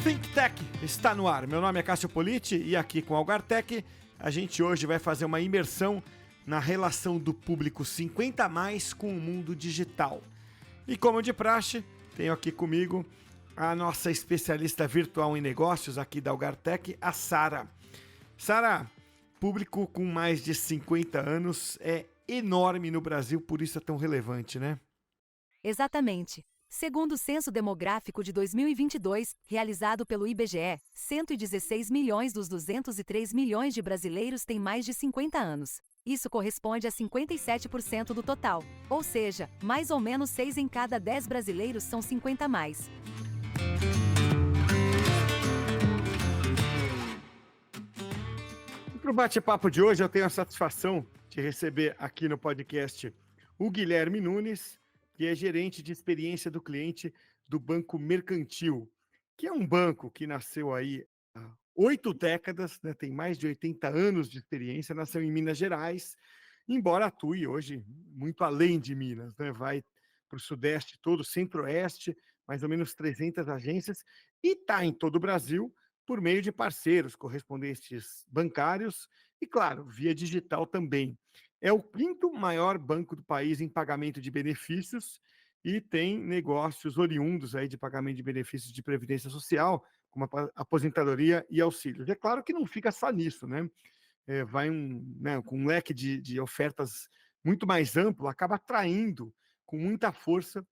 Think Tech está no ar. Meu nome é Cássio Politi e aqui com a Algartec a gente hoje vai fazer uma imersão na relação do público 50 a mais com o mundo digital. E como de praxe, tenho aqui comigo a nossa especialista virtual em negócios aqui da Algartec, a Sara. Sara, público com mais de 50 anos é enorme no Brasil, por isso é tão relevante, né? Exatamente. Segundo o Censo Demográfico de 2022, realizado pelo IBGE, 116 milhões dos 203 milhões de brasileiros têm mais de 50 anos. Isso corresponde a 57% do total, ou seja, mais ou menos 6 em cada 10 brasileiros são 50 a mais. Para o bate-papo de hoje, eu tenho a satisfação de receber aqui no podcast o Guilherme Nunes, que é gerente de experiência do cliente do Banco Mercantil, que é um banco que nasceu aí há 8 décadas, né, tem mais de 80 anos de experiência, nasceu em Minas Gerais, embora atue hoje muito além de Minas, né, vai para o Sudeste todo, Centro-Oeste, mais ou menos 300 agências, e está em todo o Brasil por meio de parceiros, correspondentes bancários e, claro, via digital também. É o 5º maior banco do país em pagamento de benefícios e tem negócios oriundos aí de pagamento de benefícios de previdência social, como aposentadoria e auxílios. É claro que não fica só nisso, né? Vai com um leque de ofertas muito mais amplo, acaba atraindo com muita força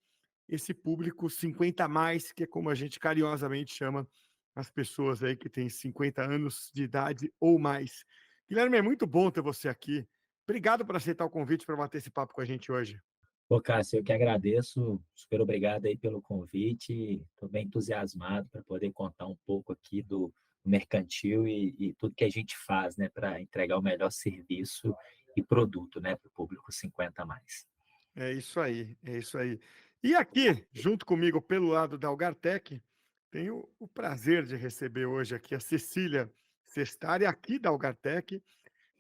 esse público 50 a mais, que é como a gente carinhosamente chama as pessoas aí que têm 50 anos de idade ou mais. Guilherme, é muito bom ter você aqui. Obrigado por aceitar o convite para bater esse papo com a gente hoje. Ô, Cássio, eu que agradeço, super obrigado aí pelo convite, estou bem entusiasmado para poder contar um pouco aqui do mercantil e tudo que a gente faz, né, para entregar o melhor serviço e produto, né, para o público 50 a mais. É isso aí, é isso aí. E aqui, junto comigo, pelo lado da Algartec, tenho o prazer de receber hoje aqui a Cecília Sestari, aqui da Algartec,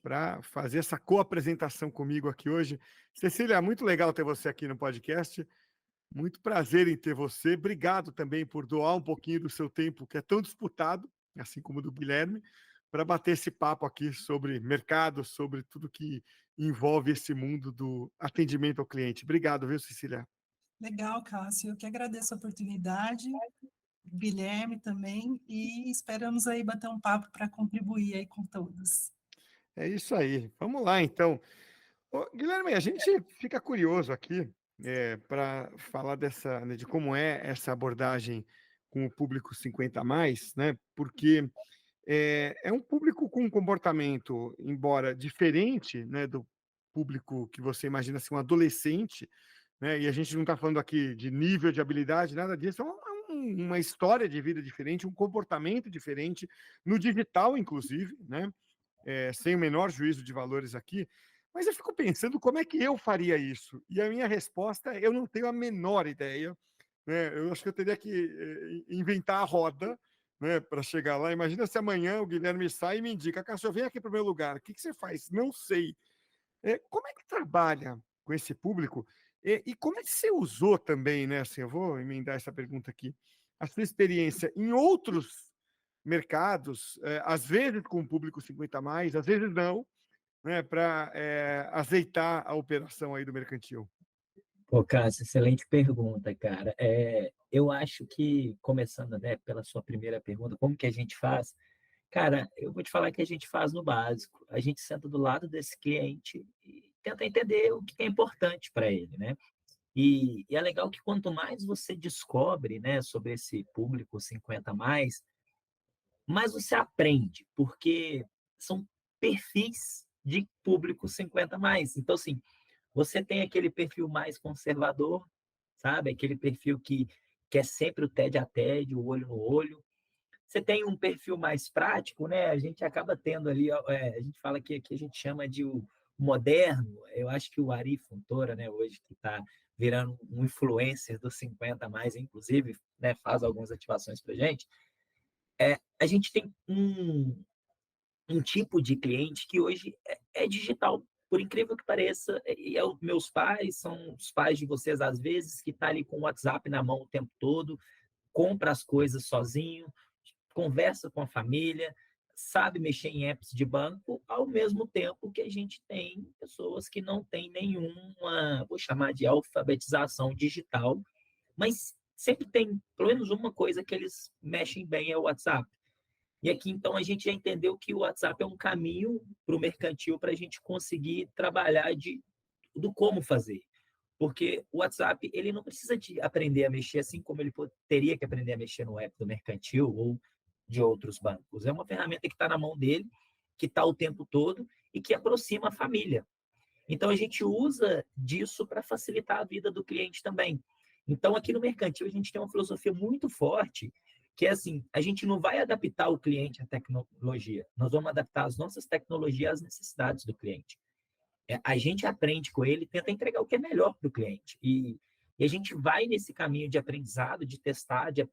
para fazer essa co-apresentação comigo aqui hoje. Cecília, muito legal ter você aqui no podcast. Muito prazer em ter você. Obrigado também por doar um pouquinho do seu tempo, que é tão disputado, assim como o do Guilherme, para bater esse papo aqui sobre mercado, sobre tudo que envolve esse mundo do atendimento ao cliente. Obrigado, viu, Cecília? Legal, Cássio. Eu que agradeço a oportunidade, Guilherme também, e esperamos aí bater um papo para contribuir aí com todos. É isso aí. Vamos lá, então. Ô, Guilherme, a gente fica curioso aqui para falar né, de como é essa abordagem com o público 50 a mais, né? Porque é um público com um comportamento, embora diferente, né, do público que você imagina ser um adolescente, né? E a gente não está falando aqui de nível de habilidade, nada disso, uma história de vida diferente, um comportamento diferente, no digital, inclusive, né? Sem o menor juízo de valores aqui, mas eu fico pensando como é que eu faria isso. E a minha resposta é: eu não tenho a menor ideia. Né? Eu acho que eu teria que inventar a roda, né, para chegar lá. Imagina se amanhã o Guilherme sai e me indica: Cássio, vem aqui para o meu lugar, o que você faz? Não sei. Como é que trabalha com esse público? E como é que você usou também, né? Assim, eu vou emendar essa pergunta aqui. A sua experiência em outros mercados, às vezes com o público 50 a mais, às vezes não, né, para azeitar a operação aí do mercantil. Ô, Cássio, excelente pergunta, cara. Eu acho que, começando, né, pela sua primeira pergunta, como que a gente faz? Cara, eu vou te falar que a gente faz no básico. A gente senta do lado desse cliente e tenta entender o que é importante para ele, né? E é legal que quanto mais você descobre, né, sobre esse público 50 a mais você aprende, porque são perfis de público 50 a mais. Então, assim, você tem aquele perfil mais conservador, sabe? Aquele perfil que quer sempre o tédio a tédio, o olho no olho. Você tem um perfil mais prático, né? A gente acaba tendo ali, a gente fala que a gente chama de o moderno. Eu acho que o Ari Fontoura, né, hoje que está virando um influencer dos 50 a mais, inclusive, né, faz algumas ativações para gente. A gente tem um tipo de cliente que hoje é digital, por incrível que pareça, e os meus pais, são os pais de vocês às vezes, que tá ali com o WhatsApp na mão o tempo todo, compra as coisas sozinho, conversa com a família, sabe mexer em apps de banco, ao mesmo tempo que a gente tem pessoas que não têm nenhuma, vou chamar de alfabetização digital, mas sempre tem pelo menos uma coisa que eles mexem bem, é o WhatsApp. E aqui, então, a gente já entendeu que o WhatsApp é um caminho para o mercantil para a gente conseguir trabalhar do como fazer. Porque o WhatsApp, ele não precisa de aprender a mexer assim como ele teria que aprender a mexer no app do mercantil ou de outros bancos. É uma ferramenta que está na mão dele, que está o tempo todo e que aproxima a família. Então, a gente usa disso para facilitar a vida do cliente também. Então, aqui no mercantil, a gente tem uma filosofia muito forte, que é assim, a gente não vai adaptar o cliente à tecnologia, nós vamos adaptar as nossas tecnologias às necessidades do cliente. A gente aprende com ele, tenta entregar o que é melhor para o cliente. E a gente vai nesse caminho de aprendizado, de testar, de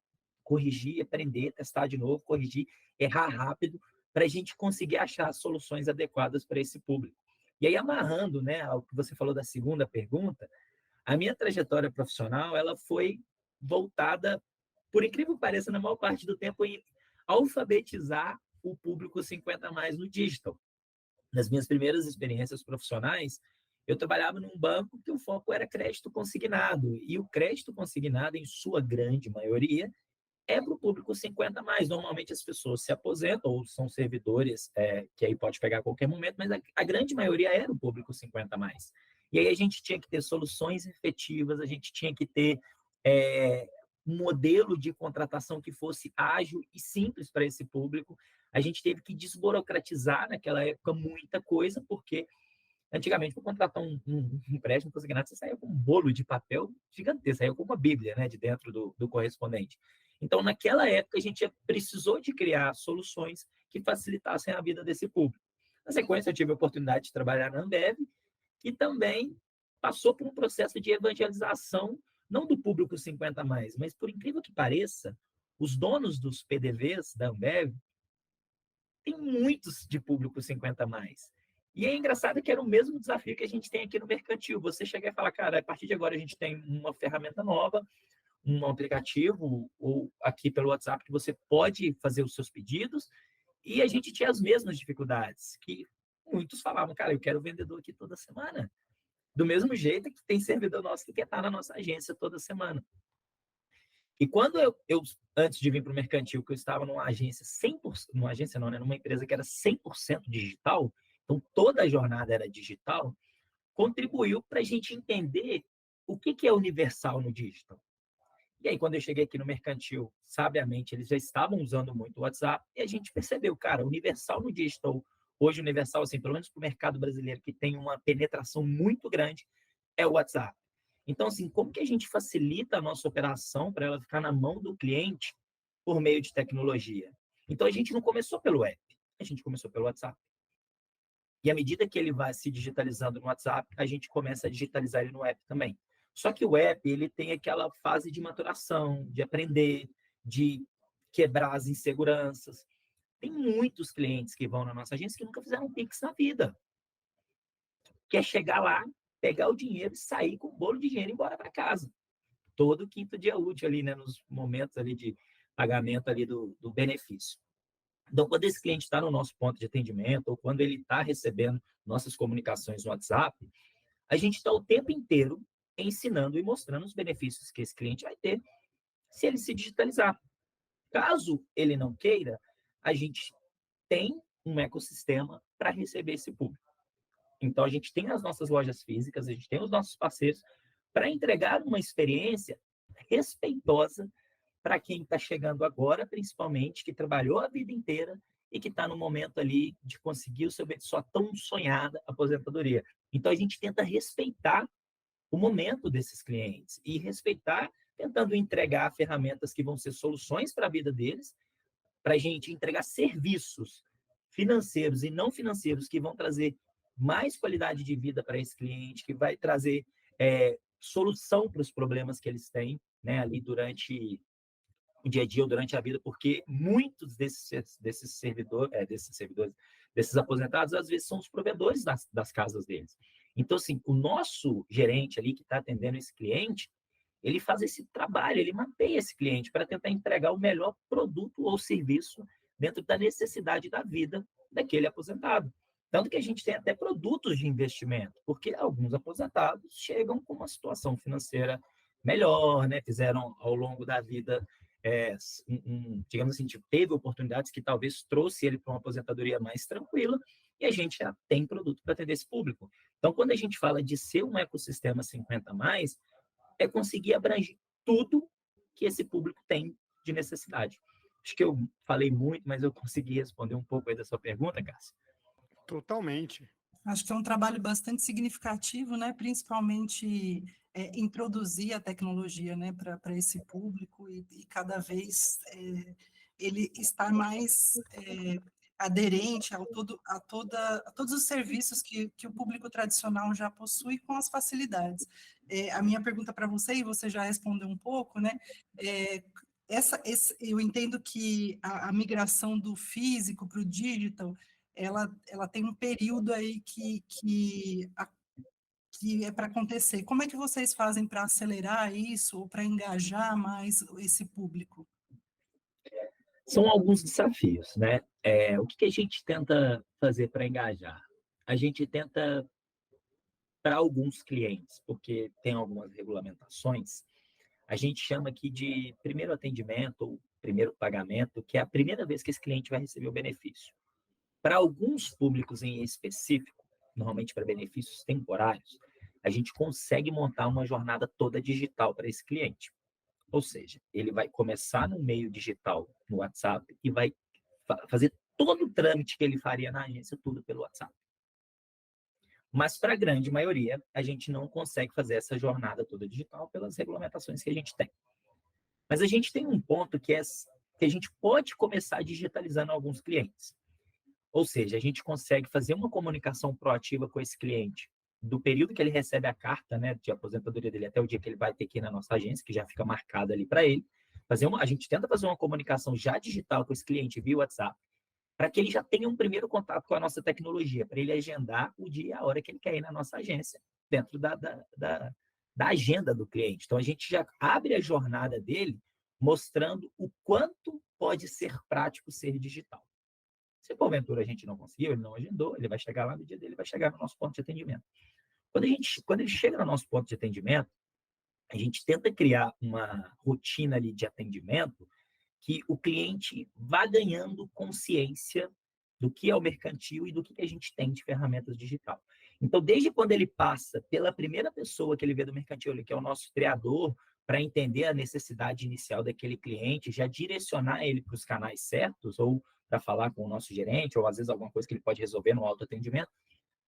corrigir, aprender, testar de novo, corrigir, errar rápido, para a gente conseguir achar soluções adequadas para esse público. E aí, amarrando, né, ao que você falou da segunda pergunta, a minha trajetória profissional ela foi voltada, por incrível que pareça, na maior parte do tempo, em alfabetizar o público 50 mais no digital. Nas minhas primeiras experiências profissionais, eu trabalhava num banco que o foco era crédito consignado, e o crédito consignado, em sua grande maioria, é para o público 50 mais. Normalmente as pessoas se aposentam ou são servidores, que aí pode pegar a qualquer momento, mas a grande maioria era o público 50 mais. E aí a gente tinha que ter soluções efetivas, a gente tinha que ter um modelo de contratação que fosse ágil e simples para esse público. A gente teve que desburocratizar naquela época muita coisa, porque antigamente, para contratar um empréstimo consignado, você saía com um bolo de papel gigantesco, saía com uma bíblia, né, de dentro do correspondente. Então, naquela época, a gente precisou de criar soluções que facilitassem a vida desse público. Na sequência, eu tive a oportunidade de trabalhar na Ambev, que também passou por um processo de evangelização, não do público 50 mais, mas, por incrível que pareça, os donos dos PDVs da Ambev têm muitos de público 50 mais. E é engraçado que era o mesmo desafio que a gente tem aqui no mercantil. Você chega e fala, cara, a partir de agora a gente tem uma ferramenta nova, um aplicativo, ou aqui pelo WhatsApp, que você pode fazer os seus pedidos, e a gente tinha as mesmas dificuldades, que muitos falavam, cara, eu quero vendedor aqui toda semana. Do mesmo jeito que tem servidor nosso que quer estar na nossa agência toda semana. E quando eu antes de vir para o mercantil, que eu estava numa agência 100%, numa agência não, né, numa empresa que era 100% digital, então toda a jornada era digital, contribuiu para a gente entender o que é universal no digital. E aí, quando eu cheguei aqui no mercantil, sabiamente, eles já estavam usando muito o WhatsApp, e a gente percebeu, cara, universal no digital, hoje universal, assim, pelo menos para o mercado brasileiro, que tem uma penetração muito grande, é o WhatsApp. Então, assim, como que a gente facilita a nossa operação para ela ficar na mão do cliente por meio de tecnologia? Então, a gente não começou pelo app, a gente começou pelo WhatsApp. E à medida que ele vai se digitalizando no WhatsApp, a gente começa a digitalizar ele no app também. Só que o app, ele tem aquela fase de maturação, de aprender, de quebrar as inseguranças. Tem muitos clientes que vão na nossa agência que nunca fizeram um Pix na vida. Quer chegar lá, pegar o dinheiro e sair com o bolo de dinheiro e ir embora para casa. Todo quinto dia útil ali, né, nos momentos ali de pagamento ali do benefício. Então, quando esse cliente está no nosso ponto de atendimento ou quando ele está recebendo nossas comunicações no WhatsApp, a gente está o tempo inteiro ensinando e mostrando os benefícios que esse cliente vai ter se ele se digitalizar. Caso ele não queira, a gente tem um ecossistema para receber esse público. Então, a gente tem as nossas lojas físicas, a gente tem os nossos parceiros para entregar uma experiência respeitosa para quem está chegando agora, principalmente, que trabalhou a vida inteira e que está no momento ali de conseguir sua tão sonhada aposentadoria. Então, a gente tenta respeitar o momento desses clientes e respeitar, tentando entregar ferramentas que vão ser soluções para a vida deles, para a gente entregar serviços financeiros e não financeiros que vão trazer mais qualidade de vida para esse cliente, que vai trazer solução para os problemas que eles têm, né, ali durante o dia a dia ou durante a vida, porque muitos desses aposentados, às vezes são os provedores das casas deles. Então, assim, o nosso gerente ali que está atendendo esse cliente, ele faz esse trabalho, ele mapeia esse cliente para tentar entregar o melhor produto ou serviço dentro da necessidade da vida daquele aposentado. Tanto que a gente tem até produtos de investimento, porque alguns aposentados chegam com uma situação financeira melhor, né? Fizeram ao longo da vida, digamos assim, teve oportunidades que talvez trouxe ele para uma aposentadoria mais tranquila, e a gente já tem produto para atender esse público. Então, quando a gente fala de ser um ecossistema 50 mais, é conseguir abranger tudo que esse público tem de necessidade. Acho que eu falei muito, mas eu consegui responder um pouco aí da sua pergunta, Cássio. Totalmente. Acho que é um trabalho bastante significativo, né? Principalmente introduzir a tecnologia, né, para esse público e cada vez ele estar mais aderente a todos os serviços que o público tradicional já possui com as facilidades. A minha pergunta para você, e você já respondeu um pouco, né? Eu entendo que a migração do físico para o digital, ela tem um período aí que é para acontecer. Como é que vocês fazem para acelerar isso ou para engajar mais esse público? São alguns desafios, né? O que a gente tenta fazer para engajar? A gente tenta, para alguns clientes, porque tem algumas regulamentações, a gente chama aqui de primeiro atendimento ou primeiro pagamento, que é a primeira vez que esse cliente vai receber o benefício. Para alguns públicos em específico, normalmente para benefícios temporários, a gente consegue montar uma jornada toda digital para esse cliente. Ou seja, ele vai começar no meio digital, no WhatsApp, e vai fazer todo o trâmite que ele faria na agência, tudo pelo WhatsApp. Mas, para a grande maioria, a gente não consegue fazer essa jornada toda digital pelas regulamentações que a gente tem. Mas a gente tem um ponto que a gente pode começar digitalizando alguns clientes. Ou seja, a gente consegue fazer uma comunicação proativa com esse cliente do período que ele recebe a carta, né, de aposentadoria dele até o dia que ele vai ter que ir na nossa agência, que já fica marcado ali para ele. A gente tenta fazer uma comunicação já digital com esse cliente via WhatsApp, para que ele já tenha um primeiro contato com a nossa tecnologia, para ele agendar o dia e a hora que ele quer ir na nossa agência, dentro da agenda do cliente. Então, a gente já abre a jornada dele mostrando o quanto pode ser prático ser digital. Se porventura a gente não conseguiu, ele não agendou, ele vai chegar lá no dia dele, vai chegar no nosso ponto de atendimento. Quando ele chega no nosso ponto de atendimento, a gente tenta criar uma rotina ali de atendimento que o cliente vá ganhando consciência do que é o mercantil e do que a gente tem de ferramentas digital. Então, desde quando ele passa pela primeira pessoa que ele vê do mercantil, que é o nosso criador, para entender a necessidade inicial daquele cliente, já direcionar ele para os canais certos, ou para falar com o nosso gerente, ou às vezes alguma coisa que ele pode resolver no autoatendimento,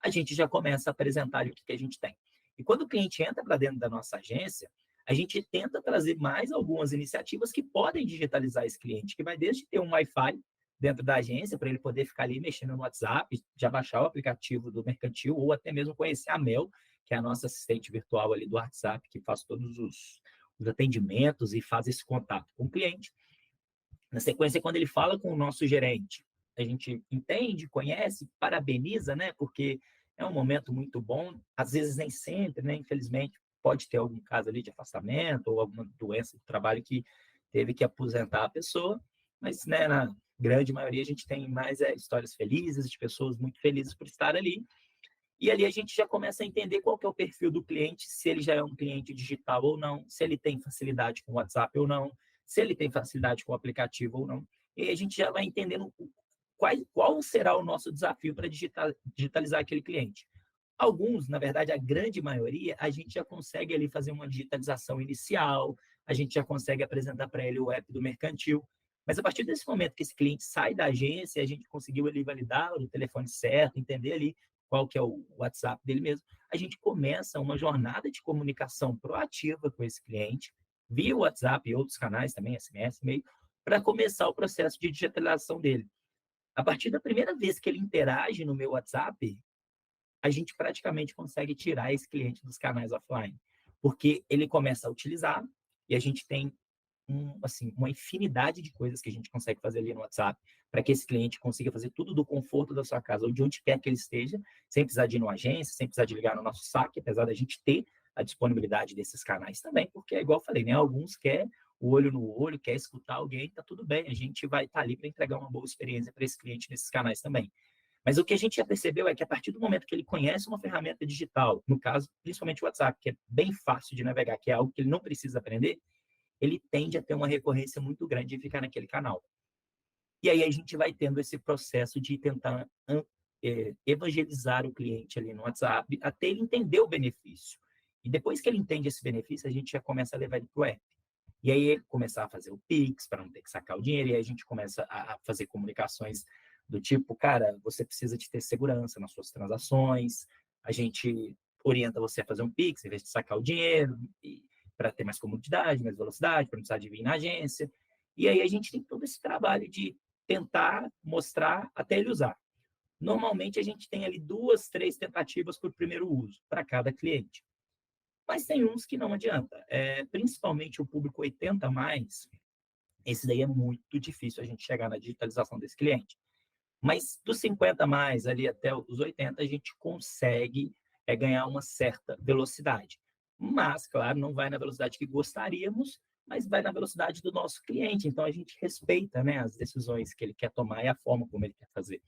a gente já começa a apresentar ali o que a gente tem. E quando o cliente entra para dentro da nossa agência, a gente tenta trazer mais algumas iniciativas que podem digitalizar esse cliente, que vai desde ter um Wi-Fi dentro da agência, para ele poder ficar ali mexendo no WhatsApp, já baixar o aplicativo do mercantil, ou até mesmo conhecer a Mel, que é a nossa assistente virtual ali do WhatsApp, que faz todos os atendimentos e faz esse contato com o cliente. Na sequência, quando ele fala com o nosso gerente, a gente entende, conhece, parabeniza, né? Porque é um momento muito bom, às vezes nem sempre, né? Infelizmente, pode ter algum caso ali de afastamento ou alguma doença do trabalho que teve que aposentar a pessoa, mas, né, na grande maioria a gente tem mais histórias felizes, de pessoas muito felizes por estar ali. E ali a gente já começa a entender qual que é o perfil do cliente, se ele já é um cliente digital ou não, se ele tem facilidade com o WhatsApp ou não, se ele tem facilidade com o aplicativo ou não. E a gente já vai entendendo qual será o nosso desafio para digitalizar aquele cliente. Alguns, na verdade, a grande maioria, a gente já consegue ali fazer uma digitalização inicial, a gente já consegue apresentar para ele o app do mercantil, mas a partir desse momento que esse cliente sai da agência, a gente conseguiu ali validar o telefone certo, entender ali qual que é o WhatsApp dele mesmo, a gente começa uma jornada de comunicação proativa com esse cliente, via WhatsApp e outros canais também, SMS, e-mail, para começar o processo de digitalização dele. A partir da primeira vez que ele interage no meu WhatsApp, a gente praticamente consegue tirar esse cliente dos canais offline, porque ele começa a utilizar e a gente tem uma infinidade de coisas que a gente consegue fazer ali no WhatsApp para que esse cliente consiga fazer tudo do conforto da sua casa ou de onde quer que ele esteja, sem precisar de ir numa agência, sem precisar de ligar no nosso saque, apesar da gente ter a disponibilidade desses canais também, porque, igual eu falei, né, alguns quer o olho no olho, quer escutar alguém, tá tudo bem, a gente vai estar ali para entregar uma boa experiência para esse cliente nesses canais também. Mas o que a gente já percebeu é que a partir do momento que ele conhece uma ferramenta digital, no caso, principalmente o WhatsApp, que é bem fácil de navegar, que é algo que ele não precisa aprender, ele tende a ter uma recorrência muito grande de ficar naquele canal. E aí a gente vai tendo esse processo de tentar evangelizar o cliente ali no WhatsApp, até ele entender o benefício. E depois que ele entende esse benefício, a gente já começa a levar ele para o app. E aí começar a fazer o Pix, para não ter que sacar o dinheiro, e aí a gente começa a fazer comunicações do tipo, cara, você precisa de ter segurança nas suas transações, a gente orienta você a fazer um Pix, em vez de sacar o dinheiro, para ter mais comodidade, mais velocidade, para não precisar de vir na agência. E aí a gente tem todo esse trabalho de tentar mostrar até ele usar. Normalmente a gente tem ali 2, 3 tentativas por primeiro uso, para cada cliente. Mas tem uns que não adianta. Principalmente o público 80 mais, esse daí é muito difícil a gente chegar na digitalização desse cliente. Mas dos 50 mais ali até os 80, a gente consegue ganhar uma certa velocidade. Mas, claro, não vai na velocidade que gostaríamos, mas vai na velocidade do nosso cliente. Então, a gente respeita, né, as decisões que ele quer tomar e a forma como ele quer fazer.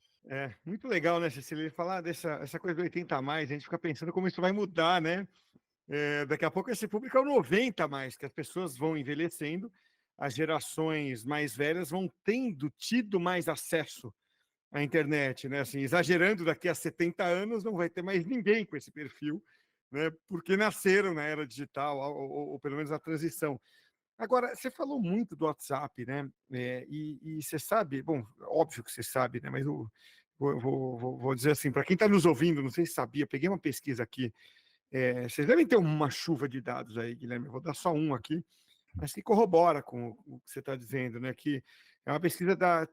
Muito legal, né, Cecília? Falar essa coisa do 80 a mais, a gente fica pensando como isso vai mudar, né? Daqui a pouco esse público é o 90 a mais, que as pessoas vão envelhecendo, as gerações mais velhas vão tido mais acesso à internet, né? Assim, exagerando, daqui a 70 anos não vai ter mais ninguém com esse perfil, né? Porque nasceram na era digital, ou pelo menos na transição. Agora, você falou muito do WhatsApp, né? E você sabe, bom, óbvio que você sabe, né? Mas eu vou dizer assim, para quem está nos ouvindo, não sei se sabia, peguei uma pesquisa aqui. Vocês devem ter uma chuva de dados aí, Guilherme. Eu vou dar só um aqui, mas que corrobora com o que você está dizendo, né? Que é uma pesquisa da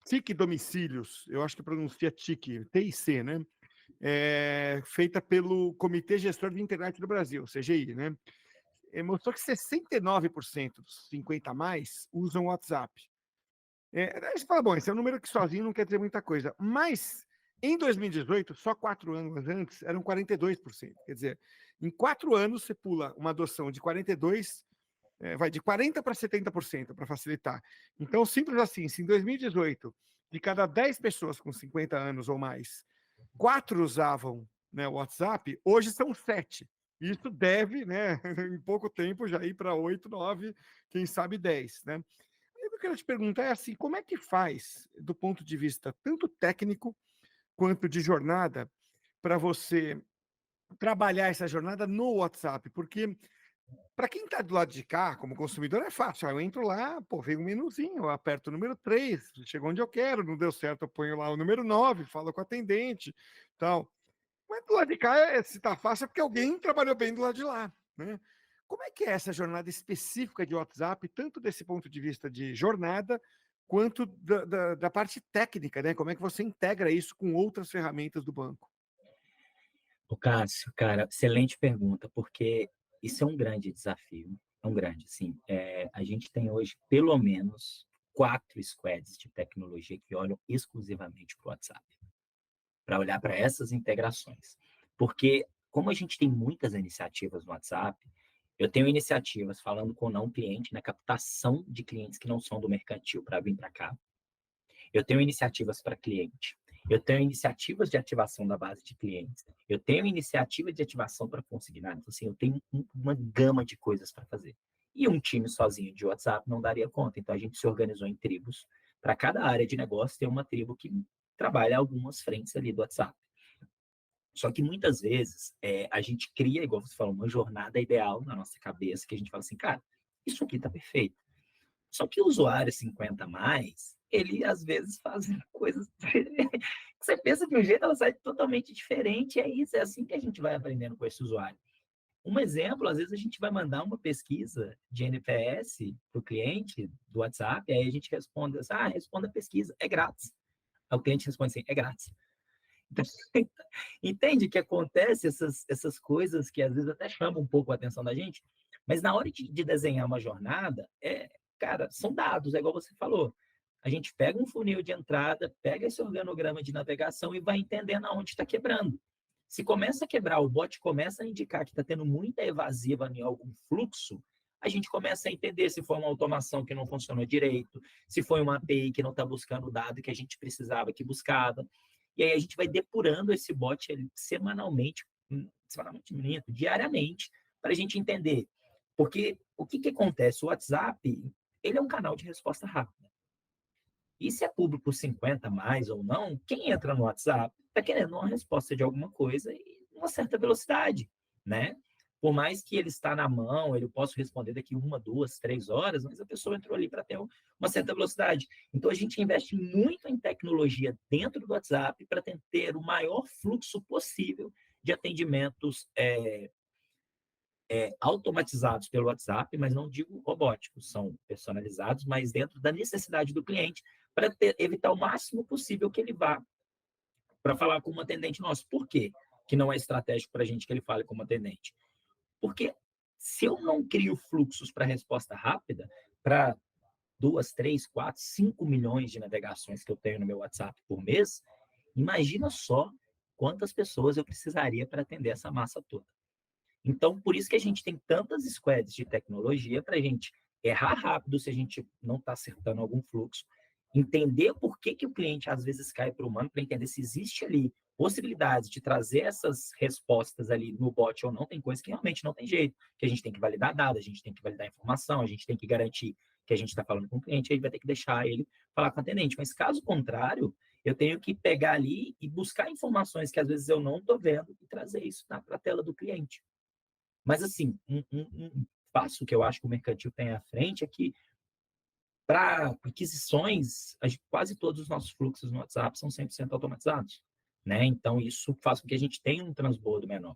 TIC Domicílios, eu acho que pronuncia TIC, TIC, né? Feita pelo Comitê Gestor de Internet do Brasil, CGI, né? Mostrou que 69% dos 50 a mais usam WhatsApp. Aí você fala, bom, esse é um número que sozinho não quer dizer muita coisa, mas em 2018, só 4 anos antes, eram 42%. Quer dizer, em 4 anos você pula uma adoção de 42%, vai de 40% para 70%, para facilitar. Então, simples assim, se em 2018, de cada 10 pessoas com 50 anos ou mais, 4 usavam, né, o WhatsApp, hoje são 7. Isso deve, né, em pouco tempo, já ir para 8, 9, quem sabe 10, né? E o que eu quero te perguntar é assim, como é que faz, do ponto de vista tanto técnico quanto de jornada, para você trabalhar essa jornada no WhatsApp? Porque para quem está do lado de cá, como consumidor, é fácil. Eu entro lá, pô, vem um menuzinho, eu aperto o número 3, chegou onde eu quero, não deu certo, eu ponho lá o número 9, falo com o atendente, tal. Mas do lado de cá, se está fácil, é porque alguém trabalhou bem do lado de lá, né? Como é que é essa jornada específica de WhatsApp, tanto desse ponto de vista de jornada, quanto da parte técnica, né? Como é que você integra isso com outras ferramentas do banco? O Cássio, cara, excelente pergunta, porque isso é um grande desafio, é um grande, sim. A gente tem hoje, pelo menos, 4 squads de tecnologia que olham exclusivamente para o WhatsApp, para olhar para essas integrações. Porque, como a gente tem muitas iniciativas no WhatsApp, eu tenho iniciativas falando com não cliente, na captação de clientes que não são do mercantil para vir para cá. Eu tenho iniciativas para cliente. Eu tenho iniciativas de ativação da base de clientes. Eu tenho iniciativa de ativação para consignado. Então, assim, eu tenho uma gama de coisas para fazer. E um time sozinho de WhatsApp não daria conta. Então, a gente se organizou em tribos. Para cada área de negócio, tem uma tribo que trabalha algumas frentes ali do WhatsApp. Só que muitas vezes a gente cria, igual você falou, uma jornada ideal na nossa cabeça, que a gente fala assim, cara, isso aqui está perfeito. Só que o usuário 50 mais, ele às vezes faz coisas você pensa de um jeito, ela sai totalmente diferente, é isso, é assim que a gente vai aprendendo com esse usuário. Um exemplo, às vezes a gente vai mandar uma pesquisa de NPS para o cliente do WhatsApp, aí a gente responde assim, responda a pesquisa, é grátis. Aí o cliente responde assim, é grátis. Então, entende que acontece essas coisas que às vezes até chamam um pouco a atenção da gente, mas na hora de desenhar uma jornada, cara, são dados, é igual você falou. A gente pega um funil de entrada, pega esse organograma de navegação e vai entendendo aonde está quebrando. Se começa a quebrar, o bot começa a indicar que está tendo muita evasiva em algum fluxo, a gente começa a entender se foi uma automação que não funcionou direito, se foi uma API que não está buscando o dado que a gente precisava que buscava. E aí a gente vai depurando esse bot semanalmente, diariamente, para a gente entender. Porque o que acontece? O WhatsApp, ele é um canal de resposta rápida. E se é público 50 mais ou não, quem entra no WhatsApp está querendo uma resposta de alguma coisa e uma certa velocidade, né? Por mais que ele está na mão, ele possa responder daqui 1, 2, 3 horas, mas a pessoa entrou ali para ter uma certa velocidade. Então, a gente investe muito em tecnologia dentro do WhatsApp para ter o maior fluxo possível de atendimentos automatizados pelo WhatsApp, mas não digo robóticos, são personalizados, mas dentro da necessidade do cliente, para evitar o máximo possível que ele vá para falar com um atendente nosso. Por quê que não é estratégico para a gente que ele fale com um atendente? Porque se eu não crio fluxos para resposta rápida, para 2, 3, 4, 5 milhões de navegações que eu tenho no meu WhatsApp por mês, imagina só quantas pessoas eu precisaria para atender essa massa toda. Então, por isso que a gente tem tantas squads de tecnologia para a gente errar rápido se a gente não está acertando algum fluxo, entender por que o cliente às vezes cai para o humano, para entender se existe ali possibilidades de trazer essas respostas ali no bot ou não. Tem coisa que realmente não tem jeito, que a gente tem que validar dados, a gente tem que validar informação, a gente tem que garantir que a gente está falando com o cliente, aí vai ter que deixar ele falar com o atendente. Mas caso contrário, eu tenho que pegar ali e buscar informações que às vezes eu não estou vendo e trazer isso para a tela do cliente. Mas, assim, um passo que eu acho que o mercantil tem à frente é que, para aquisições, quase todos os nossos fluxos no WhatsApp são 100% automatizados, né? Então, isso faz com que a gente tenha um transbordo menor.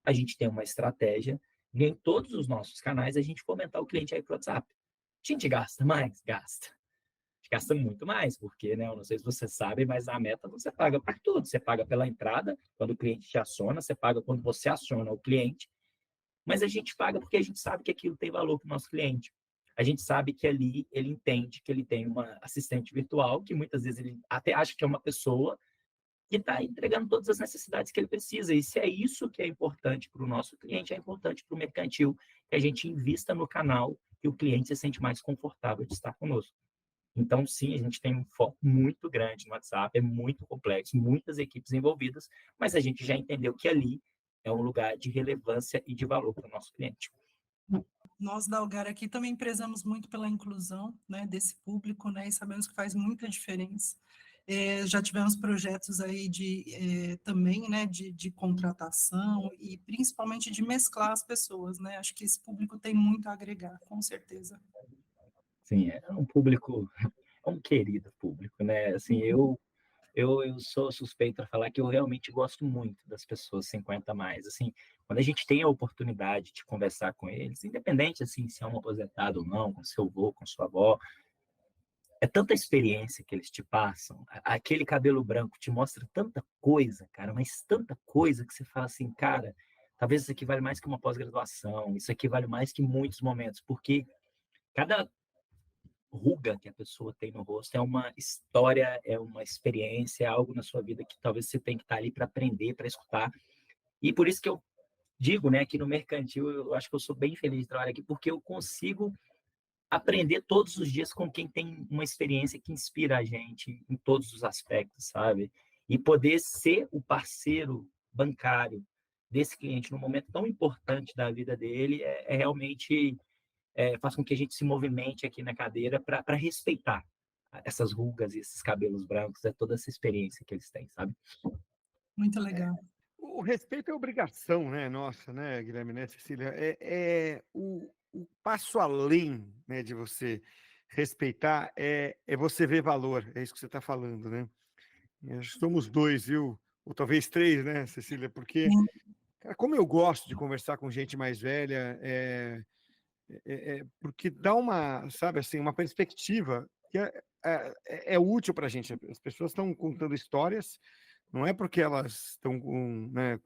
A gente tem uma estratégia e em todos os nossos canais a gente fomentar o cliente aí para o WhatsApp. A gente gasta mais? Gasta. A gente gasta muito mais, porque, né, eu não sei se você sabe, mas a meta você paga por tudo. Você paga pela entrada, quando o cliente te aciona, você paga quando você aciona o cliente, mas a gente paga porque a gente sabe que aquilo tem valor para o nosso cliente. A gente sabe que ali ele entende que ele tem uma assistente virtual, que muitas vezes ele até acha que é uma pessoa que está entregando todas as necessidades que ele precisa. E se é isso que é importante para o nosso cliente, é importante para o mercantil, que a gente invista no canal e o cliente se sente mais confortável de estar conosco. Então, sim, a gente tem um foco muito grande no WhatsApp, é muito complexo, muitas equipes envolvidas, mas a gente já entendeu que ali é um lugar de relevância e de valor para o nosso cliente. Nós da Algar aqui também prezamos muito pela inclusão, né, desse público, né, e sabemos que faz muita diferença. Já tivemos projetos aí também, né, de contratação e principalmente de mesclar as pessoas, né? Acho que esse público tem muito a agregar, com certeza. Sim, é um público, é um querido público, né? Assim, eu sou suspeito para falar que eu realmente gosto muito das pessoas 50 a mais. Assim, quando a gente tem a oportunidade de conversar com eles, independente assim se é um aposentado ou não, com seu avô, com sua avó, é tanta experiência que eles te passam. Aquele cabelo branco te mostra tanta coisa, cara, mas tanta coisa que você fala assim, cara, talvez isso aqui vale mais que uma pós-graduação, isso aqui vale mais que muitos momentos, porque cada ruga que a pessoa tem no rosto é uma história, é uma experiência, é algo na sua vida que talvez você tenha que estar ali para aprender, para escutar. E por isso que eu digo, né, que no mercantil eu acho que eu sou bem feliz de trabalhar aqui, porque eu consigo aprender todos os dias com quem tem uma experiência que inspira a gente em todos os aspectos, sabe? E poder ser o parceiro bancário desse cliente num momento tão importante da vida dele é realmente faz com que a gente se movimente aqui na cadeira para respeitar essas rugas e esses cabelos brancos, toda essa experiência que eles têm, sabe? Muito legal. O respeito é obrigação, né? Nossa, né, Guilherme, né, Cecília? O passo além, né, de você respeitar é você ver valor. É isso que você está falando, né? Somos dois, viu? Ou talvez três, né, Cecília? Porque, cara, como eu gosto de conversar com gente mais velha, porque dá uma, sabe, assim, uma perspectiva que é útil para a gente. As pessoas estão contando histórias, não é porque elas estão com, né,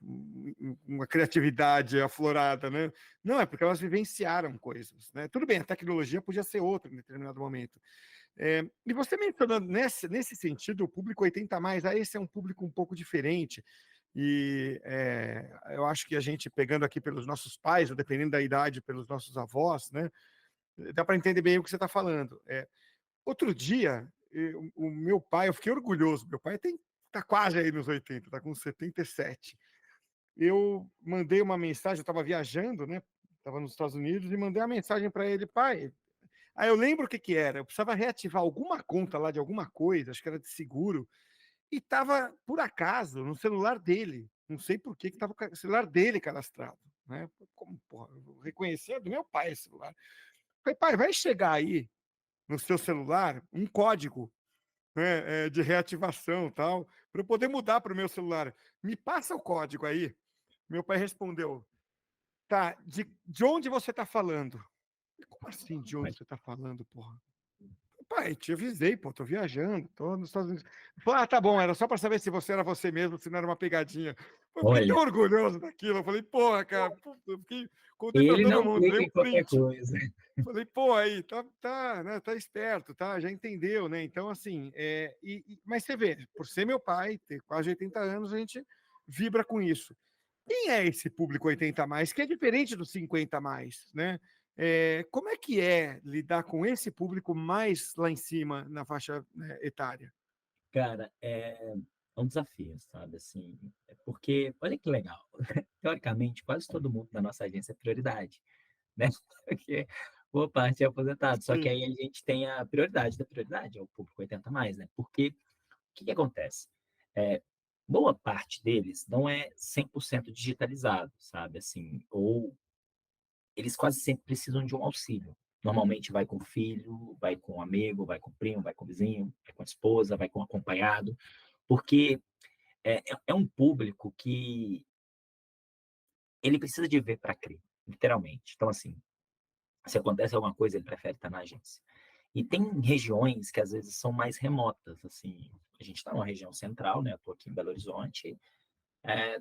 uma criatividade aflorada, né? Não, é porque elas vivenciaram coisas, né? Tudo bem, a tecnologia podia ser outra em determinado momento. E você mencionando nesse sentido, o público 80 mais, esse é um público um pouco diferente, E eu acho que a gente, pegando aqui pelos nossos pais, ou dependendo da idade, pelos nossos avós, né, dá para entender bem o que você está falando. Outro dia, o meu pai, eu fiquei orgulhoso, meu pai tá quase aí nos 80, está com 77. Eu mandei uma mensagem, eu estava viajando, né, estava nos Estados Unidos, e mandei uma mensagem para ele: pai. Aí eu lembro o que era, eu precisava reativar alguma conta lá de alguma coisa, acho que era de seguro, e estava, por acaso, no celular dele. Não sei por que estava com o celular dele cadastrado. Né? Como, porra, eu reconheci, é do meu pai esse celular. Falei, pai, vai chegar aí no seu celular um código, né, de reativação tal, para eu poder mudar para o meu celular. Me passa o código aí. Meu pai respondeu, tá, de onde você está falando? Como assim, de onde você está falando, porra? Pai, te avisei, pô, tô viajando, tô nos Estados Unidos. Falei, tá bom, era só para saber se você era você mesmo, se não era uma pegadinha. Eu fiquei tão Olha, orgulhoso daquilo. Eu falei, porra, cara, eu contei para ele todo não mundo, clica dei em um qualquer print. coisa. Falei, pô, aí, né, tá esperto, tá, já entendeu, né? Então, assim, mas você vê, por ser meu pai, ter quase 80 anos, a gente vibra com isso. Quem é esse público 80 a mais, que é diferente dos 50 a mais, né? Como é que é lidar com esse público mais lá em cima na faixa, né, etária? Cara, é um desafio, sabe? Assim, porque, olha que legal, teoricamente, quase todo mundo da nossa agência é prioridade, né? Porque boa parte é aposentado, só que Sim, aí a gente tem a prioridade da prioridade, é o público 80 mais, né? Porque o que acontece? É, boa parte deles não é 100% digitalizado, sabe? Assim, ou eles quase sempre precisam de um auxílio. Normalmente vai com o filho, vai com um amigo, vai com o primo, vai com o vizinho, vai com a esposa, vai com o acompanhado, porque é um público que ele precisa de ver para crer, literalmente. Então, assim, se acontece alguma coisa, ele prefere estar na agência. E tem regiões que às vezes são mais remotas, assim. A gente está numa região central, né? Eu estou aqui em Belo Horizonte.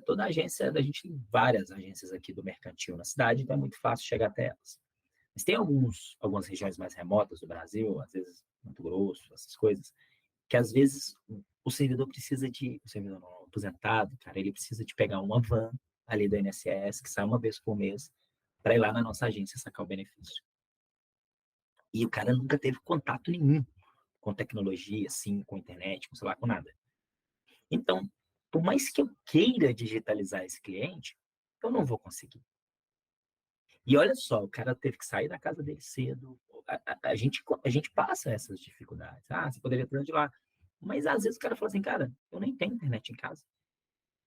Toda agência, a gente tem várias agências aqui do mercantil na cidade, então é muito fácil chegar até elas. Mas tem algumas regiões mais remotas do Brasil, às vezes Mato Grosso, essas coisas, que às vezes o servidor precisa o servidor não, o aposentado, cara, ele precisa de pegar uma van ali do INSS, que sai uma vez por mês, para ir lá na nossa agência sacar o benefício. E o cara nunca teve contato nenhum com tecnologia, assim, com internet, com celular, com nada. Então, por mais que eu queira digitalizar esse cliente, eu não vou conseguir. E olha só, o cara teve que sair da casa dele cedo. A gente passa essas dificuldades. Ah, você poderia ter de lá. Mas às vezes o cara fala assim, cara, eu nem tenho internet em casa.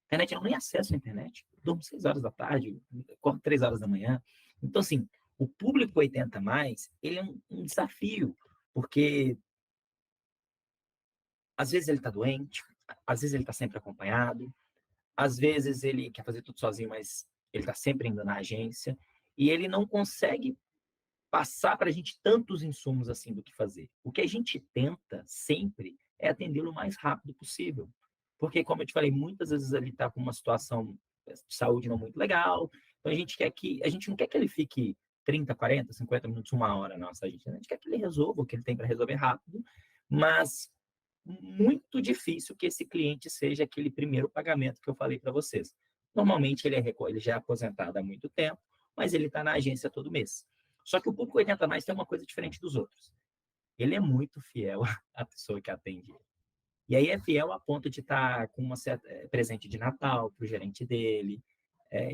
Internet, eu não nem acesso à internet. Eu durmo 6 horas da tarde, acordo 3 horas da manhã. Então, assim, o público 80 mais, ele é um desafio, porque às vezes ele está doente, às vezes ele está sempre acompanhado, às vezes ele quer fazer tudo sozinho, mas ele está sempre indo na agência, e ele não consegue passar para a gente tantos insumos assim do que fazer. O que a gente tenta sempre é atendê-lo o mais rápido possível. Porque, como eu te falei, muitas vezes ele está com uma situação de saúde não muito legal, então a gente não quer que ele fique 30, 40, 50 minutos, uma hora na nossa agência. A gente quer que ele resolva o que ele tem para resolver rápido, mas muito difícil que esse cliente seja aquele primeiro pagamento que eu falei para vocês. Normalmente ele já é aposentado há muito tempo, mas ele está na agência todo mês. Só que o público 80 mais tem uma coisa diferente dos outros. Ele é muito fiel à pessoa que atende ele. E aí é fiel a ponto de estar com uma certa presente de Natal para o gerente dele.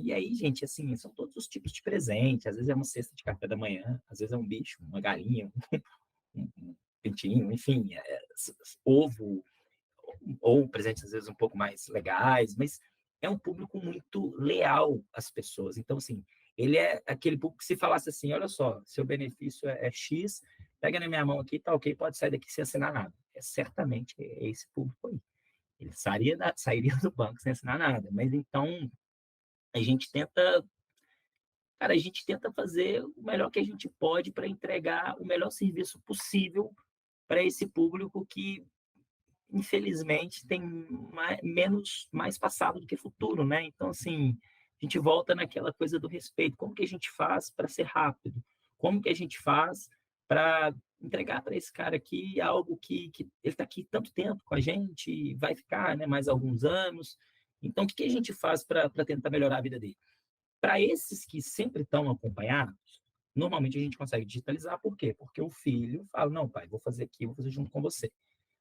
E aí, gente, assim, são todos os tipos de presente. Às vezes é uma cesta de café da manhã, às vezes é um bicho, uma galinha, um pintinho, enfim, ovo, ou presentes às vezes um pouco mais legais, mas é um público muito leal às pessoas. Então, assim, ele é aquele público que se falasse assim, olha só, seu benefício é X, pega na minha mão aqui, tá ok, pode sair daqui sem assinar nada. Certamente é esse público aí. Ele sairia do banco sem assinar nada. Mas então, a gente tenta, cara, a gente tenta fazer o melhor que a gente pode para entregar o melhor serviço possível para esse público que infelizmente, tem mais passado do que futuro, né? Então, assim, a gente volta naquela coisa do respeito. Como que a gente faz para ser rápido? Como que a gente faz para entregar para esse cara aqui algo que ele está aqui tanto tempo com a gente, vai ficar, né, mais alguns anos. Então, o que a gente faz para tentar melhorar a vida dele? Para esses que sempre estão acompanhados, normalmente a gente consegue digitalizar. Por quê? Porque o filho fala, não, pai, vou fazer aqui, vou fazer junto com você.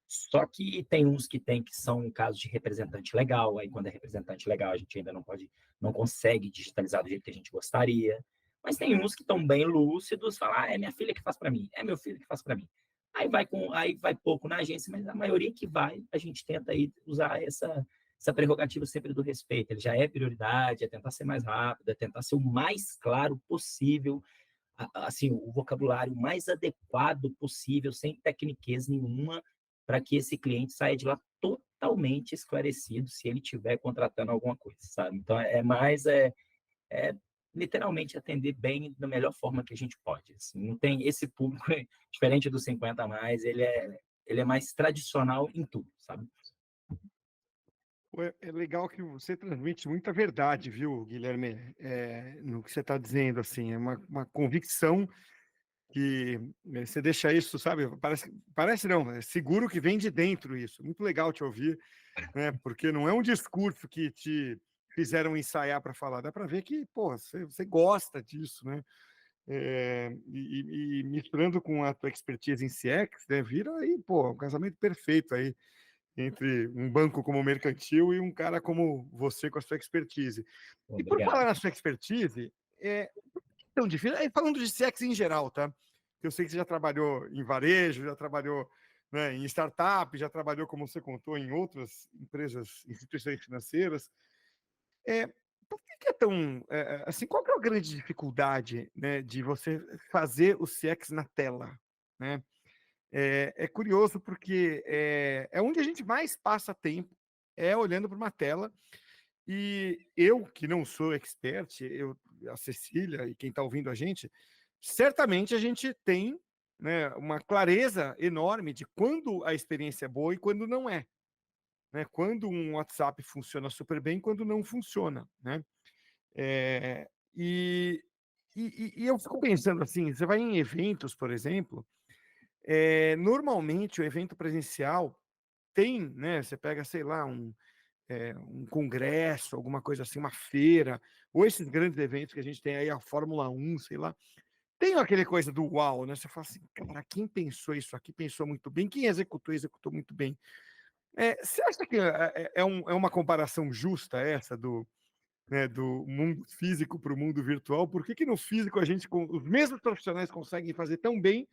Só que tem uns que são casos de representante legal, aí quando é representante legal a gente ainda não consegue digitalizar do jeito que a gente gostaria, mas tem uns que estão bem lúcidos, falam, é minha filha que faz para mim, é meu filho que faz para mim. Aí vai pouco na agência, mas a maioria que vai, a gente tenta aí usar essa prerrogativa sempre do respeito. Ele já é prioridade, é tentar ser mais rápido, é tentar ser o mais claro possível, assim, o vocabulário mais adequado possível, sem tecniquez nenhuma, para que esse cliente saia de lá totalmente esclarecido se ele estiver contratando alguma coisa, sabe? Então, é literalmente atender bem da melhor forma que a gente pode. Assim, não tem esse público, diferente dos 50 a mais, ele é mais tradicional em tudo, sabe? É legal que você transmite muita verdade, viu, Guilherme, no que você está dizendo, assim, é uma convicção que você deixa isso, sabe, parece não, é seguro que vem de dentro isso, muito legal te ouvir, né, porque não é um discurso que te fizeram ensaiar para falar, dá para ver que, pô, você gosta disso, né, e misturando com a tua expertise em CX, né, vira aí, pô, um casamento perfeito aí, entre um banco como o Mercantil e um cara como você com a sua expertise. E por Obrigado. falar na sua expertise, tão difícil, aí falando de CX em geral, tá? Eu sei que você já trabalhou em varejo, já trabalhou, né, em startup, já trabalhou, como você contou, em outras empresas, instituições financeiras. Por que é tão, assim, qual que é a grande dificuldade, né, de você fazer o CX na tela, né? É curioso porque é onde a gente mais passa tempo, é olhando para uma tela. E eu, que não sou expert, a Cecília e quem está ouvindo a gente, certamente a gente tem, né, uma clareza enorme de quando a experiência é boa e quando não é. Né? Quando um WhatsApp funciona super bem, quando não funciona. Né? É, e eu fico pensando assim, você vai em eventos, por exemplo, normalmente o evento presencial tem, né? Você pega, sei lá, um congresso, alguma coisa assim, uma feira, ou esses grandes eventos que a gente tem aí, a Fórmula 1, sei lá, tem aquele coisa do uau, né? Você fala assim, cara, quem pensou isso aqui pensou muito bem, quem executou muito bem. Você acha que é uma comparação justa essa né, do mundo físico para o mundo virtual? Por que no físico a gente, os mesmos profissionais conseguem fazer tão bem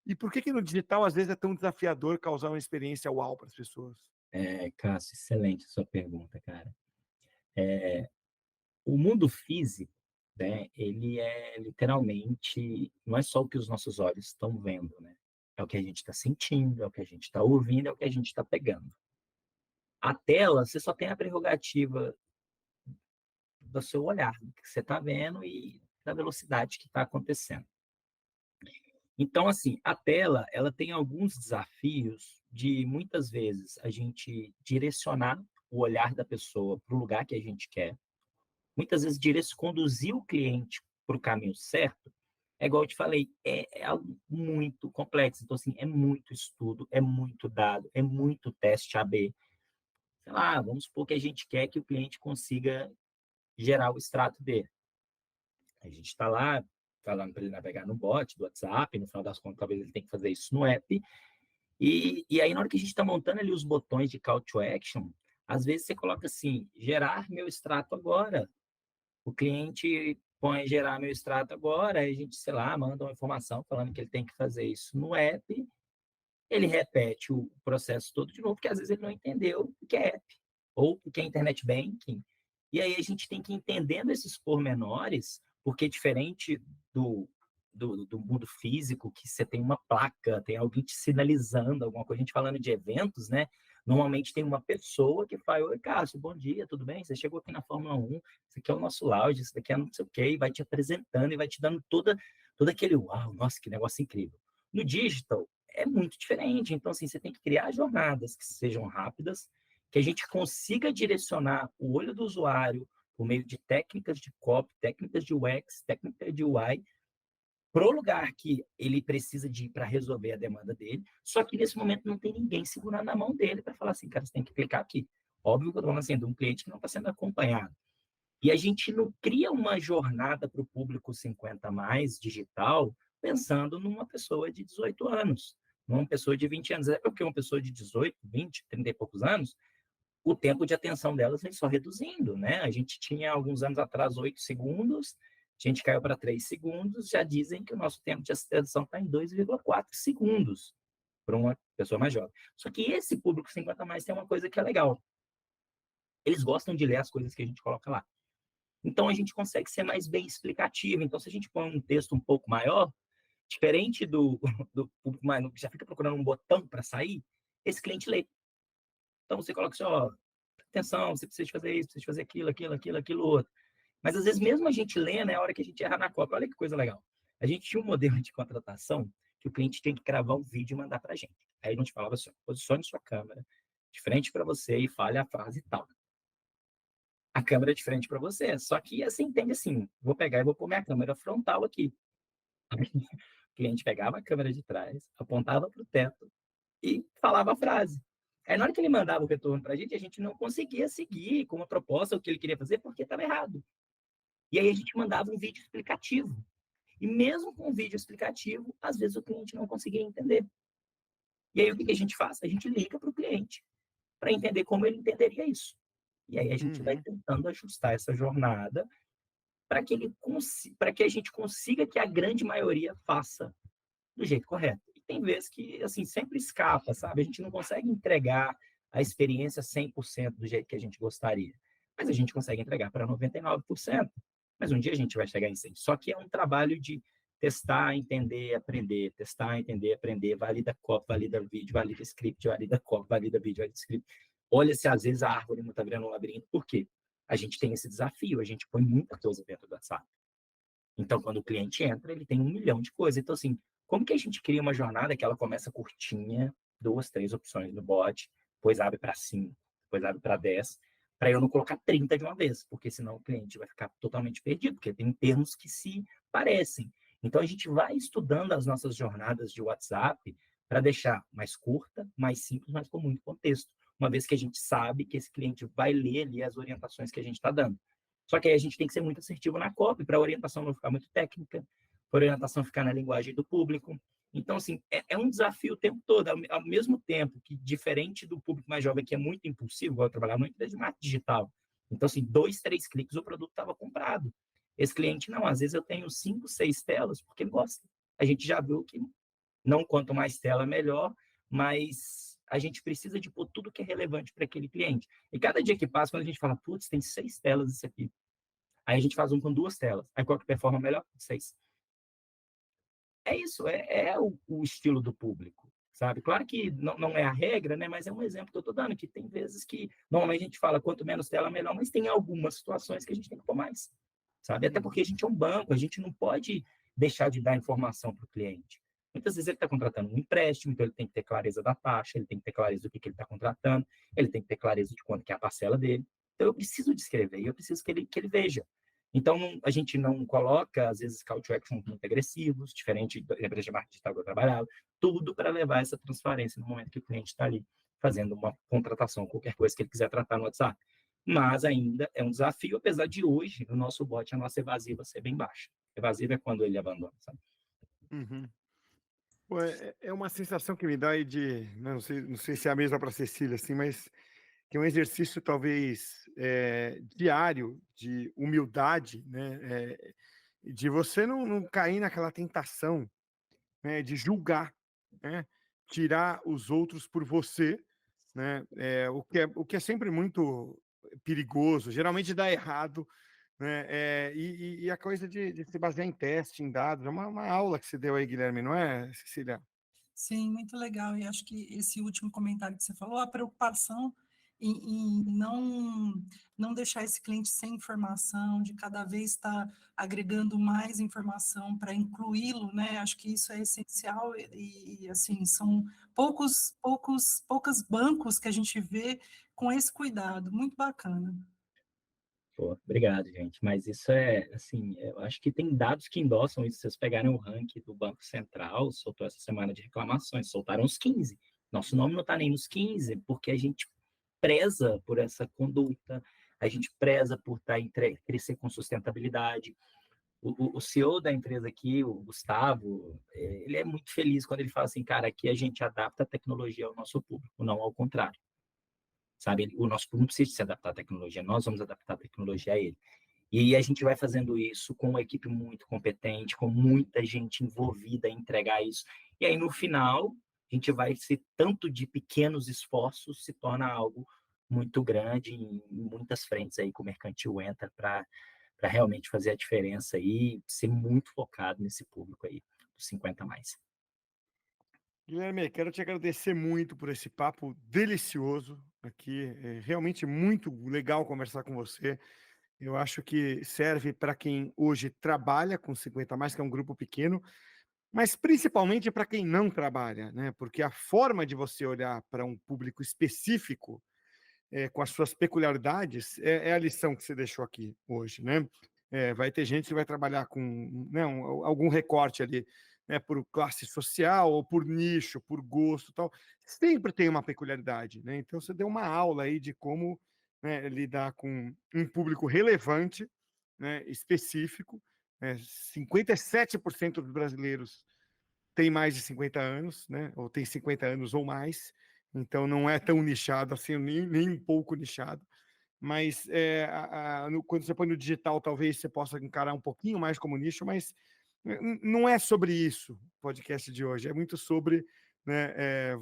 e por que no digital às vezes é tão desafiador causar uma experiência uau para as pessoas? Cássio, excelente a sua pergunta, cara. O mundo físico, né, ele é literalmente, não é só o que os nossos olhos estão vendo, né? É o que a gente está sentindo, é o que a gente está ouvindo, é o que a gente está pegando. A tela, você só tem a prerrogativa do seu olhar, do que você está vendo e da velocidade que está acontecendo. Então, assim, a tela, ela tem alguns desafios de, muitas vezes, a gente direcionar o olhar da pessoa para o lugar que a gente quer. Muitas vezes, conduzir o cliente para o caminho certo, é igual eu te falei, é algo muito complexo. Então, assim, é muito estudo, é muito dado, é muito teste AB. Sei lá, vamos supor que a gente quer que o cliente consiga gerar o extrato dele. A gente está lá falando para ele navegar no bot do WhatsApp, no final das contas, talvez ele tenha que fazer isso no app. E aí, na hora que a gente está montando ali os botões de call to action, às vezes você coloca assim, gerar meu extrato agora. O cliente põe gerar meu extrato agora, aí a gente, sei lá, manda uma informação falando que ele tem que fazer isso no app, ele repete o processo todo de novo, porque às vezes ele não entendeu o que é app, ou o que é internet banking. E aí a gente tem que ir entendendo esses pormenores, porque diferente do mundo físico, que você tem uma placa, tem alguém te sinalizando alguma coisa, a gente falando de eventos, né? Normalmente tem uma pessoa que fala, oi, Cássio, bom dia, tudo bem? Você chegou aqui na Fórmula 1, isso aqui é o nosso lounge, isso daqui é não sei o quê, e vai te apresentando e vai te dando todo aquele, uau, nossa, que negócio incrível. No digital, é muito diferente. Então, assim, você tem que criar jornadas que sejam rápidas, que a gente consiga direcionar o olho do usuário por meio de técnicas de copy, técnicas de UX, técnicas de UI, para o lugar que ele precisa de ir para resolver a demanda dele. Só que nesse momento não tem ninguém segurando a mão dele para falar assim, cara, você tem que clicar aqui. Óbvio que eu estou falando assim, de um cliente que não está sendo acompanhado. E a gente não cria uma jornada para o público 50 mais digital pensando numa pessoa de 18 anos, numa pessoa de 20 anos. É porque uma pessoa de 18, 20, 30 e poucos anos, o tempo de atenção delas vem só reduzindo, né? A gente tinha, alguns anos atrás, 8 segundos, a gente caiu para 3 segundos, já dizem que o nosso tempo de atenção está em 2,4 segundos para uma pessoa mais jovem. Só que esse público 50 mais tem uma coisa que é legal. Eles gostam de ler as coisas que a gente coloca lá. Então, a gente consegue ser mais bem explicativo. Então, se a gente põe um texto um pouco maior, diferente do público mais que já fica procurando um botão para sair, esse cliente lê. Então, você coloca assim, ó, atenção, você precisa fazer isso, precisa fazer aquilo, outro. Mas, às vezes, mesmo a gente lendo, é a hora que a gente erra na cópia. Olha que coisa legal. A gente tinha um modelo de contratação que o cliente tinha que gravar um vídeo e mandar para a gente. Aí a gente falava assim, posicione sua câmera de frente para você e fale a frase tal. A câmera é de frente para você, só que assim, entende assim, vou pegar e vou pôr minha câmera frontal aqui. O cliente pegava a câmera de trás, apontava para o teto e falava a frase. Aí, na hora que ele mandava o retorno para a gente não conseguia seguir com a proposta o que ele queria fazer porque estava errado. E aí a gente mandava um vídeo explicativo. E mesmo com o vídeo explicativo, às vezes o cliente não conseguia entender. E aí o que a gente faz? A gente liga para o cliente para entender como ele entenderia isso. E aí a gente vai tentando ajustar essa jornada para que a gente consiga que a grande maioria faça do jeito correto. E tem vezes que, assim, sempre escapa, sabe? A gente não consegue entregar a experiência 100% do jeito que a gente gostaria. Mas a gente consegue entregar para 99%. Mas um dia a gente vai chegar em 100%. Só que é um trabalho de testar, entender, aprender, testar, entender, aprender, valida copy, valida vídeo, valida script, valida copy, valida vídeo, valida script. Olha se às vezes a árvore não está virando um labirinto. Por quê? A gente tem esse desafio, a gente põe muita coisa dentro do WhatsApp. Então, quando o cliente entra, ele tem 1 milhão de coisas. Então, assim, como que a gente cria uma jornada que ela começa curtinha, 2, 3 opções no bot, depois abre para 5, depois abre para 10, para eu não colocar 30 de uma vez, porque senão o cliente vai ficar totalmente perdido, porque tem termos que se parecem. Então, a gente vai estudando as nossas jornadas de WhatsApp para deixar mais curta, mais simples, mas com muito contexto, uma vez que a gente sabe que esse cliente vai ler ali as orientações que a gente está dando. Só que aí a gente tem que ser muito assertivo na copy, para a orientação não ficar muito técnica, para a orientação ficar na linguagem do público. Então, assim, é um desafio o tempo todo, ao mesmo tempo que, diferente do público mais jovem, que é muito impulsivo, eu trabalhar muito de marketing digital. Então, assim, 2, 3 cliques, o produto estava comprado. Esse cliente, não, às vezes eu tenho 5, 6 telas, porque ele gosta. A gente já viu que não quanto mais tela, melhor, mas a gente precisa de pôr tudo que é relevante para aquele cliente. E cada dia que passa, quando a gente fala, putz, tem 6 telas isso aqui. Aí a gente faz um com 2 telas. Aí qual que performa melhor? 6. É isso, é o estilo do público, sabe? Claro que não é a regra, né? Mas é um exemplo que eu estou dando, que tem vezes que, normalmente a gente fala, quanto menos tela, melhor, mas tem algumas situações que a gente tem que pôr mais, sabe? Até porque a gente é um banco, a gente não pode deixar de dar informação para o cliente. Muitas vezes ele está contratando um empréstimo, então ele tem que ter clareza da taxa, ele tem que ter clareza do que ele está contratando, ele tem que ter clareza de quanto que é a parcela dele. Então, eu preciso descrever e eu preciso que ele veja. Então, a gente não coloca, às vezes, call to action muito agressivos, diferente da empresa de marketing digital que eu trabalhava, tudo para levar essa transparência no momento que o cliente está ali fazendo uma contratação, qualquer coisa que ele quiser tratar no WhatsApp. Mas ainda é um desafio, apesar de hoje, no nosso bot, a nossa evasiva ser bem baixa. Evasiva é quando ele abandona, sabe? Uhum. Pô, é uma sensação que me dá aí de, não sei se é a mesma para a Cecília, assim, mas que é um exercício talvez diário de humildade, né? De você não cair naquela tentação, né? De julgar, né? Tirar os outros por você, né? O que é sempre muito perigoso, geralmente dá errado, né? E a coisa de se basear em teste, em dados, é uma aula que você deu aí, Guilherme, não é, Cecília? Sim, muito legal. E acho que esse último comentário que você falou, a preocupação em não deixar esse cliente sem informação, de cada vez estar agregando mais informação para incluí-lo, né? Acho que isso é essencial assim, são poucos bancos que a gente vê com esse cuidado. Muito bacana. Pô, obrigado, gente. Mas isso assim, eu acho que tem dados que endossam isso. Se vocês pegarem o ranking do Banco Central, soltou essa semana de reclamações, soltaram os 15. Nosso nome não está nem nos 15, porque a gente preza por essa conduta, a gente preza por crescer com sustentabilidade. O CEO da empresa aqui, o Gustavo, ele é muito feliz quando ele fala assim, cara, aqui a gente adapta a tecnologia ao nosso público, não ao contrário. Sabe? O nosso público não precisa se adaptar à tecnologia, nós vamos adaptar a tecnologia a ele. E aí a gente vai fazendo isso com uma equipe muito competente, com muita gente envolvida em entregar isso. E aí, no final, a gente vai ser tanto de pequenos esforços, se torna algo muito grande em muitas frentes aí que o Mercantil entra para realmente fazer a diferença e ser muito focado nesse público aí, dos 50 mais. Guilherme, quero te agradecer muito por esse papo delicioso aqui. É realmente muito legal conversar com você. Eu acho que serve para quem hoje trabalha com 50 mais, que é um grupo pequeno, mas principalmente para quem não trabalha, né? Porque a forma de você olhar para um público específico, com as suas peculiaridades, é a lição que você deixou aqui hoje, né? Vai ter gente que vai trabalhar com, né, algum recorte ali, né, por classe social ou por nicho, por gosto, tal. Sempre tem uma peculiaridade, né? Então você deu uma aula aí de como, né, lidar com um público relevante, né, específico. 57% dos brasileiros têm mais de 50 anos, né? Ou tem 50 anos ou mais. Então não é tão nichado assim, nem um pouco nichado. Mas quando você põe no digital, talvez você possa encarar um pouquinho mais como nicho, mas não é sobre isso o podcast de hoje. É muito sobre, né,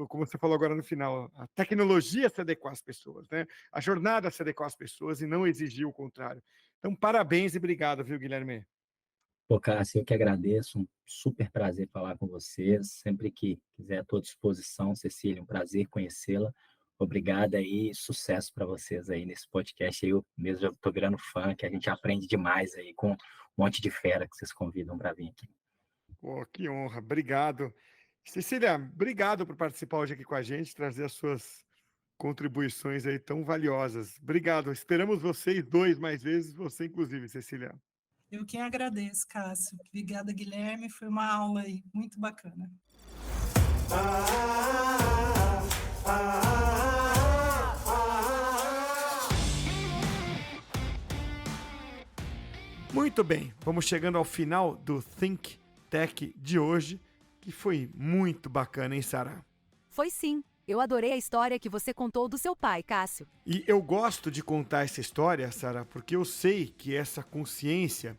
como você falou agora no final, a tecnologia se adequar às pessoas, né? A jornada se adequar às pessoas e não exigir o contrário. Então, parabéns e obrigado, viu, Guilherme? Pô, Cássio, eu que agradeço, um super prazer falar com vocês. Sempre que quiser, à tua disposição, Cecília, um prazer conhecê-la. Obrigado aí, sucesso para vocês aí nesse podcast. Eu mesmo já estou virando fã, que a gente aprende demais aí com um monte de fera que vocês convidam para vir aqui. Pô, que honra, obrigado. Cecília, obrigado por participar hoje aqui com a gente, trazer as suas contribuições aí tão valiosas. Obrigado, esperamos vocês dois mais vezes, você inclusive, Cecília. Eu quem agradeço, Cássio. Obrigada, Guilherme. Foi uma aula aí muito bacana. Muito bem, vamos chegando ao final do Think Tech de hoje, que foi muito bacana, hein, Sara? Foi sim. Eu adorei a história que você contou do seu pai, Cássio. E eu gosto de contar essa história, Sara, porque eu sei que essa consciência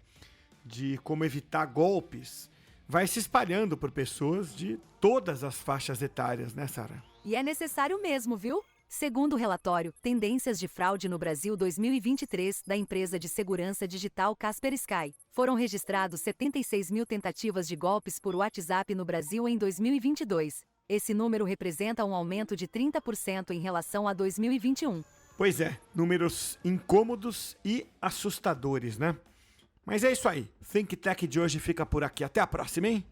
de como evitar golpes vai se espalhando por pessoas de todas as faixas etárias, né, Sara? E é necessário mesmo, viu? Segundo o relatório Tendências de Fraude no Brasil 2023, da empresa de segurança digital Kasper Sky, foram registrados 76 mil tentativas de golpes por WhatsApp no Brasil em 2022. Esse número representa um aumento de 30% em relação a 2021. Pois é, números incômodos e assustadores, né? Mas é isso aí. Think Tech de hoje fica por aqui. Até a próxima, hein?